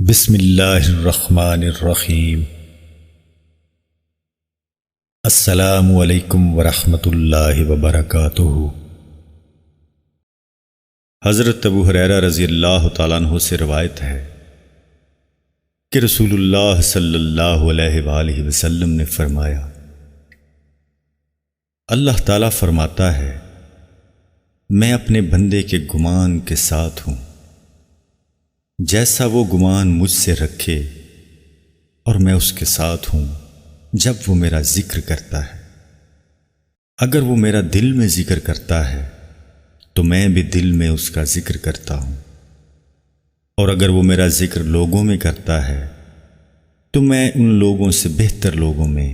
بسم اللہ الرحمن الرحیم۔ السلام علیکم ورحمۃ اللہ وبرکاتہ۔ حضرت ابو ہریرہ رضی اللہ تعالیٰ عنہ سے روایت ہے کہ رسول اللہ صلی اللہ علیہ وآلہ وسلم نے فرمایا، اللہ تعالیٰ فرماتا ہے، میں اپنے بندے کے گمان کے ساتھ ہوں، جیسا وہ گمان مجھ سے رکھے، اور میں اس کے ساتھ ہوں جب وہ میرا ذکر کرتا ہے۔ اگر وہ میرا دل میں ذکر کرتا ہے تو میں بھی دل میں اس کا ذکر کرتا ہوں، اور اگر وہ میرا ذکر لوگوں میں کرتا ہے تو میں ان لوگوں سے بہتر لوگوں میں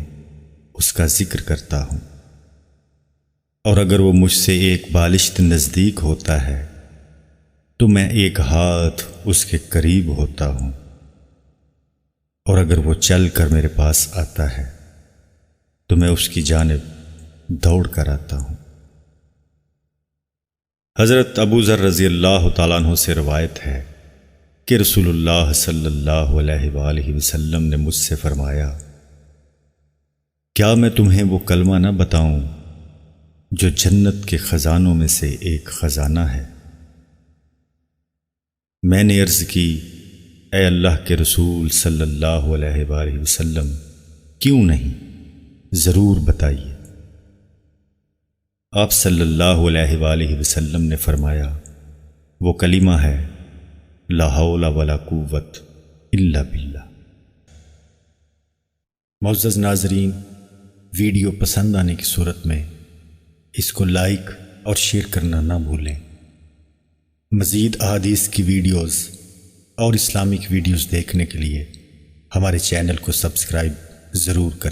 اس کا ذکر کرتا ہوں، اور اگر وہ مجھ سے ایک بالشت نزدیک ہوتا ہے تو میں ایک ہاتھ اس کے قریب ہوتا ہوں، اور اگر وہ چل کر میرے پاس آتا ہے تو میں اس کی جانب دوڑ کر آتا ہوں۔ حضرت ابو ذر رضی اللہ تعالیٰ عنہ سے روایت ہے کہ رسول اللہ صلی اللہ علیہ وآلہ وسلم نے مجھ سے فرمایا، کیا میں تمہیں وہ کلمہ نہ بتاؤں جو جنت کے خزانوں میں سے ایک خزانہ ہے؟ میں نے عرض کی، اے اللہ کے رسول صلی اللہ علیہ وآلہ وسلم، کیوں نہیں، ضرور بتائیے۔ آپ صلی اللہ علیہ وآلہ وسلم نے فرمایا، وہ کلمہ ہے، لا حول ولا قوت الا باللہ۔ معزز ناظرین، ویڈیو پسند آنے کی صورت میں اس کو لائک اور شیئر کرنا نہ بھولیں۔ مزید احادیث کی ویڈیوز اور اسلامک ویڈیوز دیکھنے کے لیے ہمارے چینل کو سبسکرائب ضرور کریں۔